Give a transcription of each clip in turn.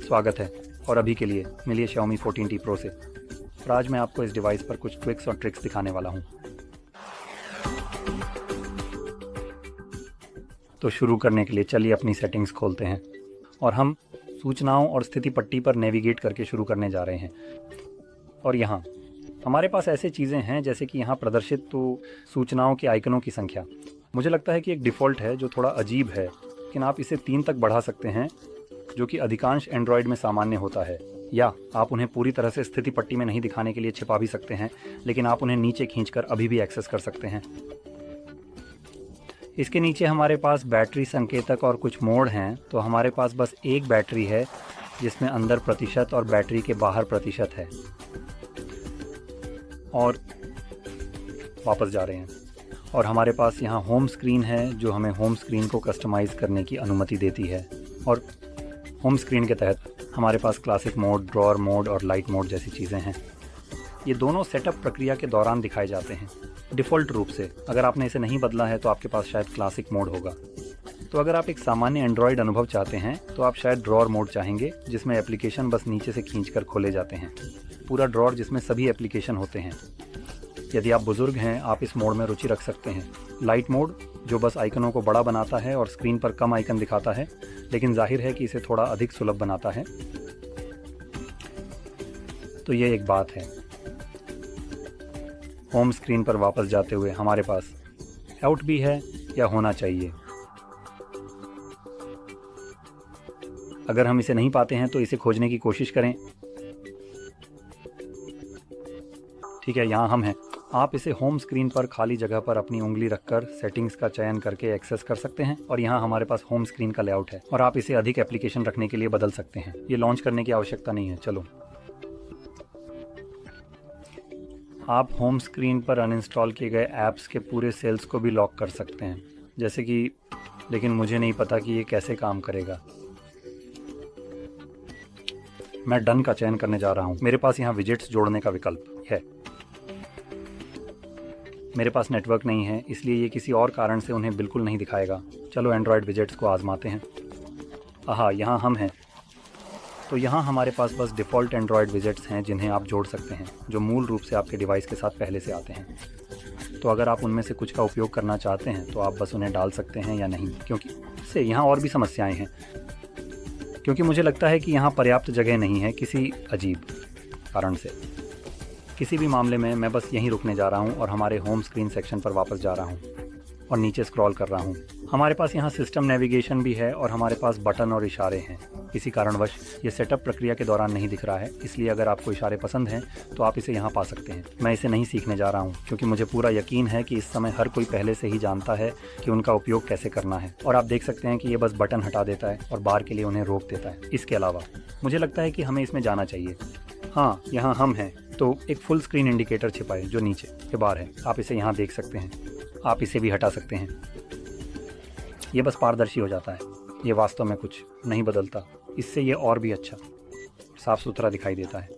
स्वागत है और अभी के लिए मिलिए Xiaomi 14T Pro से। और आज मैं आपको इस डिवाइस पर कुछ ट्विक्स और ट्रिक्स दिखाने वाला हूँ। तो शुरू करने के लिए चलिए अपनी सेटिंग्स खोलते हैं और हम सूचनाओं और स्थिति पट्टी पर नेविगेट करके शुरू करने जा रहे हैं। और यहाँ हमारे पास ऐसे चीज़ें हैं जैसे कि यहाँ प्रदर्शित तो सूचनाओं के आइकनों की संख्या। मुझे लगता है कि एक डिफ़ॉल्ट है जो थोड़ा अजीब है, लेकिन आप इसे 3 तक बढ़ा सकते हैं, जो कि अधिकांश एंड्रॉयड में सामान्य होता है। या आप उन्हें पूरी तरह से स्थिति पट्टी में नहीं दिखाने के लिए छिपा भी सकते हैं, लेकिन आप उन्हें नीचे खींचकर अभी भी एक्सेस कर सकते हैं। इसके नीचे हमारे पास बैटरी संकेतक और कुछ मोड हैं। तो हमारे पास बस एक बैटरी है जिसमें अंदर प्रतिशत और बैटरी के बाहर प्रतिशत है। और वापस जा रहे हैं और हमारे पास यहाँ होम स्क्रीन है जो हमें होम स्क्रीन को कस्टमाइज़ करने की अनुमति देती है। और होम स्क्रीन के तहत हमारे पास क्लासिक मोड, ड्रॉअर मोड और लाइट मोड जैसी चीज़ें हैं। ये दोनों सेटअप प्रक्रिया के दौरान दिखाए जाते हैं डिफ़ॉल्ट रूप से। अगर आपने इसे नहीं बदला है तो आपके पास शायद क्लासिक मोड होगा। तो अगर आप एक सामान्य एंड्रॉयड अनुभव चाहते हैं तो आप शायद ड्रॉअर मोड चाहेंगे, जिसमें एप्लीकेशन बस नीचे से खींचकर खोले जाते हैं। पूरा ड्रॉअर जिसमें सभी एप्लीकेशन होते हैं। यदि आप बुजुर्ग हैं आप इस मोड में रुचि रख सकते हैं। लाइट मोड जो बस आइकनों को बड़ा बनाता है और स्क्रीन पर कम आइकन दिखाता है, लेकिन जाहिर है कि इसे थोड़ा अधिक सुलभ बनाता है। तो ये एक बात है। होम स्क्रीन पर वापस जाते हुए हमारे पास आउट भी है या होना चाहिए। अगर हम इसे नहीं पाते हैं तो इसे खोजने की कोशिश करें। ठीक है, यहाँ हम हैं। आप इसे होम स्क्रीन पर खाली जगह पर अपनी उंगली रखकर सेटिंग्स का चयन करके एक्सेस कर सकते हैं। और यहाँ हमारे पास होम स्क्रीन का लेआउट है और आप इसे अधिक एप्लीकेशन रखने के लिए बदल सकते हैं। ये लॉन्च करने की आवश्यकता नहीं है। चलो, आप होम स्क्रीन पर अनइंस्टॉल किए गए ऐप्स के पूरे सेल्स को भी लॉक कर सकते हैं, जैसे कि, लेकिन मुझे नहीं पता कि ये कैसे काम करेगा। मैं डन का चयन करने जा रहा हूँ। मेरे पास यहाँ विजेट्स जोड़ने का विकल्प है। मेरे पास नेटवर्क नहीं है, इसलिए ये किसी और कारण से उन्हें बिल्कुल नहीं दिखाएगा। चलो एंड्रॉयड विजेट्स को आजमाते हैं। आहा, यहाँ हम हैं। तो यहाँ हमारे पास बस डिफ़ॉल्ट एंड्रॉयड विजेट्स हैं जिन्हें आप जोड़ सकते हैं, जो मूल रूप से आपके डिवाइस के साथ पहले से आते हैं। तो अगर आप उनमें से कुछ का उपयोग करना चाहते हैं तो आप बस उन्हें डाल सकते हैं या नहीं, क्योंकि इससे यहाँ और भी समस्याएं हैं। क्योंकि मुझे लगता है कि यहाँ पर्याप्त जगह नहीं है किसी अजीब कारण से। किसी भी मामले में मैं बस यहीं रुकने जा रहा हूँ और हमारे होम स्क्रीन सेक्शन पर वापस जा रहा हूँ और नीचे स्क्रॉल कर रहा हूँ। हमारे पास यहाँ सिस्टम नेविगेशन भी है और हमारे पास बटन और इशारे हैं। किसी कारणवश ये सेटअप प्रक्रिया के दौरान नहीं दिख रहा है, इसलिए अगर आपको इशारे पसंद हैं तो आप इसे यहाँ पा सकते हैं। मैं इसे नहीं सीखने जा रहा हूँ क्योंकि मुझे पूरा यकीन है कि इस समय हर कोई पहले से ही जानता है कि उनका उपयोग कैसे करना है। और आप देख सकते हैं कि ये बस बटन हटा देता है और बार के लिए उन्हें रोक देता है। इसके अलावा मुझे लगता है कि हमें इसमें जाना चाहिए। हाँ, यहाँ हम हैं। तो एक फुल स्क्रीन इंडिकेटर छिपा है जो नीचे के बार है। आप इसे यहाँ देख सकते हैं। आप इसे भी हटा सकते हैं। ये बस पारदर्शी हो जाता है। ये वास्तव में कुछ नहीं बदलता। इससे ये और भी अच्छा साफ सुथरा दिखाई देता है।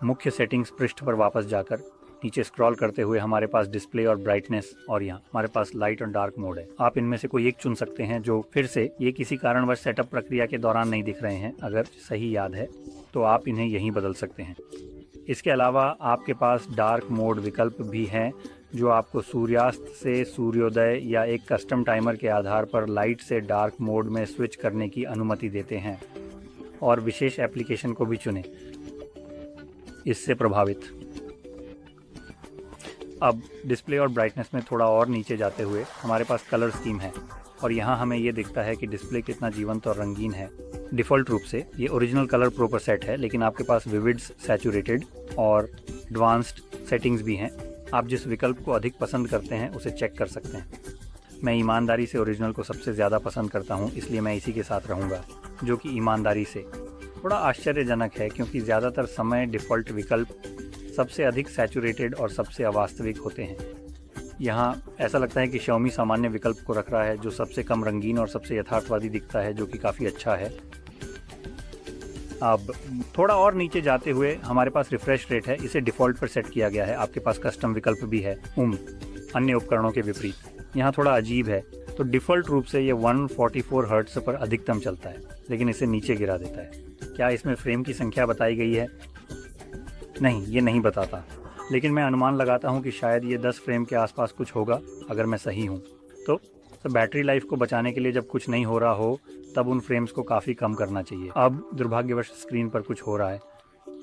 मुख्य सेटिंग्स पृष्ठ पर वापस जाकर नीचे स्क्रॉल करते हुए हमारे पास डिस्प्ले और ब्राइटनेस और यहाँ हमारे पास लाइट और डार्क मोड है। आप इनमें से कोई एक चुन सकते हैं, जो फिर से ये किसी कारणवश सेटअप प्रक्रिया के दौरान नहीं दिख रहे हैं। अगर सही याद है तो आप इन्हें यहीं बदल सकते हैं। इसके अलावा आपके पास डार्क मोड विकल्प भी हैं जो आपको सूर्यास्त से सूर्योदय या एक कस्टम टाइमर के आधार पर लाइट से डार्क मोड में स्विच करने की अनुमति देते हैं। और विशेष एप्लीकेशन को भी चुनें इससे प्रभावित। अब डिस्प्ले और ब्राइटनेस में थोड़ा और नीचे जाते हुए हमारे पास कलर स्कीम है और यहाँ हमें ये दिखता है कि डिस्प्ले कितना जीवंत और रंगीन है। डिफ़ॉल्ट रूप से ये ओरिजिनल कलर प्रो पर सेट है, लेकिन आपके पास विविड्स, सैचुरेटेड और एडवांस्ड सेटिंग्स भी हैं। आप जिस विकल्प को अधिक पसंद करते हैं उसे चेक कर सकते हैं। मैं ईमानदारी से ओरिजिनल को सबसे ज़्यादा पसंद करता हूँ, इसलिए मैं इसी के साथ रहूँगा, जो कि ईमानदारी से थोड़ा आश्चर्यजनक है क्योंकि ज़्यादातर समय डिफ़ॉल्ट विकल्प सबसे अधिक सैचुरेटेड और सबसे अवास्तविक होते हैं। यहाँ ऐसा लगता है कि Xiaomi सामान्य विकल्प को रख रहा है जो सबसे कम रंगीन और सबसे यथार्थवादी दिखता है, जो कि काफ़ी अच्छा है। अब थोड़ा और नीचे जाते हुए हमारे पास रिफ्रेश रेट है। इसे डिफ़ॉल्ट पर सेट किया गया है। आपके पास कस्टम विकल्प भी है अन्य उपकरणों के विपरीत। यहाँ थोड़ा अजीब है। तो डिफ़ॉल्ट रूप से ये 144 हर्ट्ज़ पर अधिकतम चलता है, लेकिन इसे नीचे गिरा देता है। क्या इसमें फ्रेम की संख्या बताई गई है? नहीं, ये नहीं बताता, लेकिन मैं अनुमान लगाता हूँ कि शायद ये 10 फ्रेम के आसपास कुछ होगा, अगर मैं सही हूँ तो। बैटरी लाइफ को बचाने के लिए जब कुछ नहीं हो रहा हो तब उन फ्रेम्स को काफ़ी कम करना चाहिए। अब दुर्भाग्यवश स्क्रीन पर कुछ हो रहा है,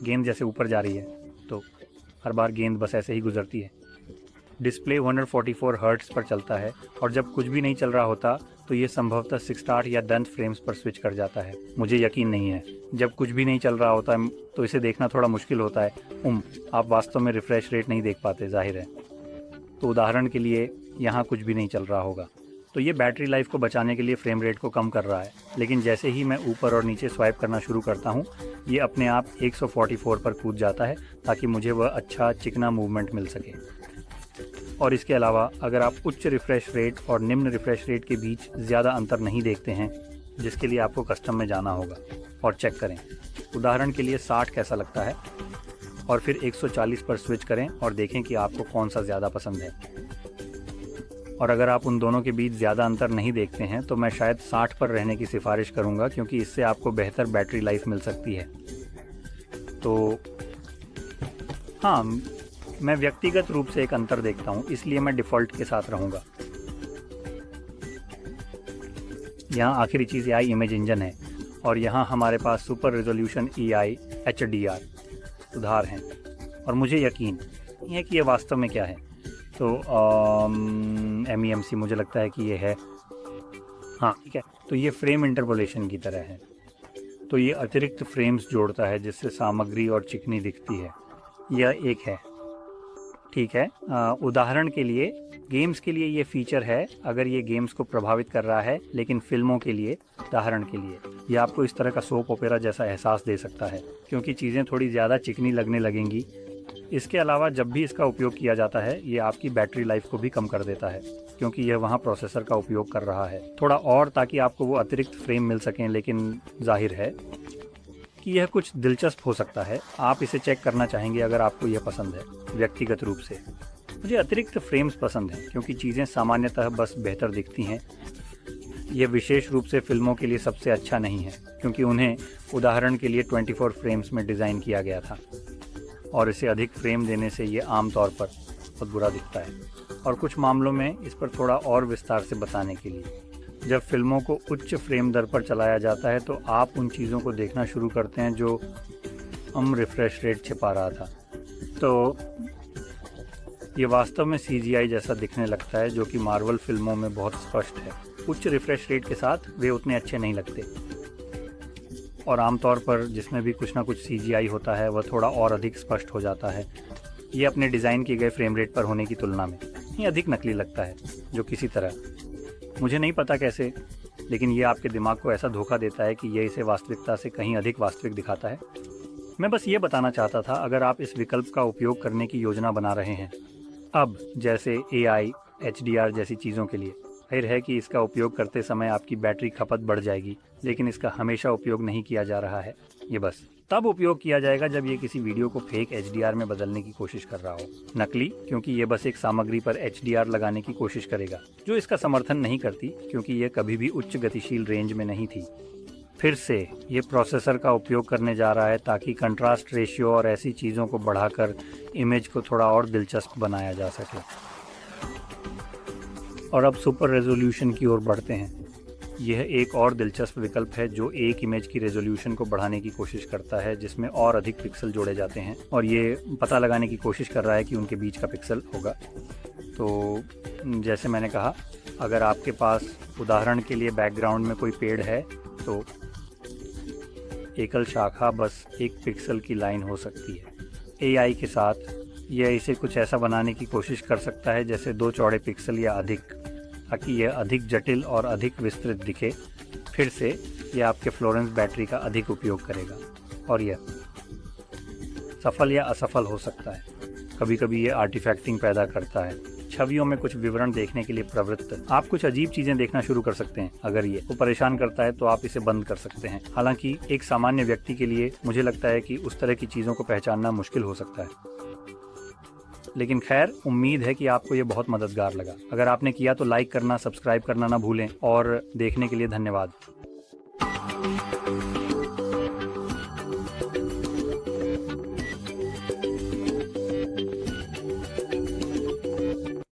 गेंद जैसे ऊपर जा रही है, तो हर बार गेंद बस ऐसे ही गुजरती है। डिस्प्ले 144 हर्ट्ज़ पर चलता है और जब कुछ भी नहीं चल रहा होता तो ये संभवतः 60 या 10 फ्रेम्स पर स्विच कर जाता है। मुझे यकीन नहीं है, जब कुछ भी नहीं चल रहा होता है तो इसे देखना थोड़ा मुश्किल होता है। आप वास्तव में रिफ्रेश रेट नहीं देख पाते, जाहिर है। तो उदाहरण के लिए यहाँ कुछ भी नहीं चल रहा होगा, तो ये बैटरी लाइफ को बचाने के लिए फ्रेम रेट को कम कर रहा है। लेकिन जैसे ही मैं ऊपर और नीचे स्वाइप करना शुरू करता हूँ, ये अपने आप 144 पर कूद जाता है ताकि मुझे वह अच्छा चिकना मूवमेंट मिल सके। और इसके अलावा अगर आप उच्च रिफ़्रेश रेट और निम्न रिफ़्रेश रेट के बीच ज़्यादा अंतर नहीं देखते हैं, जिसके लिए आपको कस्टम में जाना होगा और चेक करें। उदाहरण के लिए 60 कैसा लगता है, और फिर 140 पर स्विच करें और देखें कि आपको कौन सा ज़्यादा पसंद है। और अगर आप उन दोनों के बीच ज़्यादा अंतर नहीं देखते हैं तो मैं शायद 60 पर रहने की सिफारिश करूँगा, क्योंकि इससे आपको बेहतर बैटरी लाइफ मिल सकती है। तो हाँ, मैं व्यक्तिगत रूप से एक अंतर देखता हूँ, इसलिए मैं डिफ़ॉल्ट के साथ रहूँगा। यहाँ आखिरी चीज़ AI इमेज इंजन है और यहाँ हमारे पास सुपर रेजोल्यूशन AI HDR सुधार हैं, और मुझे यकीन नहीं है कि ये वास्तव में क्या है। तो MEMC मुझे लगता है कि ये है, हाँ ठीक है। तो ये फ्रेम इंटरपोलेशन की तरह है, तो ये अतिरिक्त फ्रेम्स जोड़ता है जिससे सामग्री और चिकनी दिखती है। यह एक है, ठीक है। उदाहरण के लिए गेम्स के लिए ये फीचर है अगर ये गेम्स को प्रभावित कर रहा है, लेकिन फिल्मों के लिए, उदाहरण के लिए, ये आपको इस तरह का सोप ओपेरा जैसा एहसास दे सकता है, क्योंकि चीज़ें थोड़ी ज़्यादा चिकनी लगने लगेंगी। इसके अलावा जब भी इसका उपयोग किया जाता है, ये आपकी बैटरी लाइफ को भी कम कर देता है, क्योंकि यह वहाँ प्रोसेसर का उपयोग कर रहा है थोड़ा और, ताकि आपको वो अतिरिक्त फ्रेम मिल सकें। लेकिन जाहिर है कि यह कुछ दिलचस्प हो सकता है। आप इसे चेक करना चाहेंगे अगर आपको यह पसंद है। व्यक्तिगत रूप से मुझे अतिरिक्त फ्रेम्स पसंद हैं, क्योंकि चीज़ें सामान्यतः बस बेहतर दिखती हैं। यह विशेष रूप से फिल्मों के लिए सबसे अच्छा नहीं है, क्योंकि उन्हें उदाहरण के लिए 24 फ्रेम्स में डिज़ाइन किया गया था, और इसे अधिक फ्रेम देने से ये आमतौर पर बहुत बुरा दिखता है। और कुछ मामलों में इस पर थोड़ा और विस्तार से बताने के लिए, जब फिल्मों को उच्च फ्रेम दर पर चलाया जाता है तो आप उन चीज़ों को देखना शुरू करते हैं जो रिफ्रेश रेट छिपा रहा था। तो ये वास्तव में CGI जैसा दिखने लगता है, जो कि मार्वल फिल्मों में बहुत स्पष्ट है। उच्च रिफ्रेश रेट के साथ वे उतने अच्छे नहीं लगते, और आमतौर पर जिसमें भी कुछ ना कुछ CGI होता है वह थोड़ा और अधिक स्पष्ट हो जाता है। ये अपने डिज़ाइन किए गए फ्रेम रेट पर होने की तुलना में ये अधिक नकली लगता है, जो किसी तरह, मुझे नहीं पता कैसे, लेकिन ये आपके दिमाग को ऐसा धोखा देता है कि यह इसे वास्तविकता से कहीं अधिक वास्तविक दिखाता है। मैं बस ये बताना चाहता था, अगर आप इस विकल्प का उपयोग करने की योजना बना रहे हैं अब, जैसे AI HDR जैसी चीज़ों के लिए, जाहिर है कि इसका उपयोग करते समय आपकी बैटरी खपत बढ़ जाएगी, लेकिन इसका हमेशा उपयोग नहीं किया जा रहा है। ये बस तब उपयोग किया जाएगा जब ये किसी वीडियो को फेक HDR में बदलने की कोशिश कर रहा हो। नकली, क्योंकि ये बस एक सामग्री पर HDR लगाने की कोशिश करेगा, जो इसका समर्थन नहीं करती, क्योंकि ये कभी भी उच्च गतिशील रेंज में नहीं थी। फिर से ये प्रोसेसर का उपयोग करने जा रहा है ताकि कंट्रास्ट रेशियो और ऐसी चीज़ों को बढ़ाकर इमेज को थोड़ा और दिलचस्प बनाया जा सके। और अब सुपर रेजोल्यूशन की ओर बढ़ते हैं। यह एक और दिलचस्प विकल्प है जो एक इमेज की रेजोल्यूशन को बढ़ाने की कोशिश करता है, जिसमें और अधिक पिक्सल जोड़े जाते हैं, और ये पता लगाने की कोशिश कर रहा है कि उनके बीच का पिक्सल होगा। तो जैसे मैंने कहा, अगर आपके पास उदाहरण के लिए बैकग्राउंड में कोई पेड़ है तो एकल शाखा बस 1 पिक्सल की लाइन हो सकती है। AI के साथ यह इसे कुछ ऐसा बनाने की कोशिश कर सकता है जैसे 2 चौड़े पिक्सल या अधिक, ताकि यह अधिक जटिल और अधिक विस्तृत दिखे। फिर से यह आपके फ्लोरेंस बैटरी का अधिक उपयोग करेगा, और यह सफल या असफल हो सकता है। कभी कभी यह आर्टिफैक्टिंग पैदा करता है। छवियों में कुछ विवरण देखने के लिए प्रवृत्त आप कुछ अजीब चीज़ें देखना शुरू कर सकते हैं। अगर ये को परेशान करता है तो आप इसे बंद कर सकते हैं। हालांकि एक सामान्य व्यक्ति के लिए मुझे लगता है कि उस तरह की चीज़ों को पहचानना मुश्किल हो सकता है। लेकिन खैर, उम्मीद है कि आपको ये बहुत मददगार लगा। अगर आपने किया तो लाइक करना, सब्सक्राइब करना ना भूलें और देखने के लिए धन्यवाद।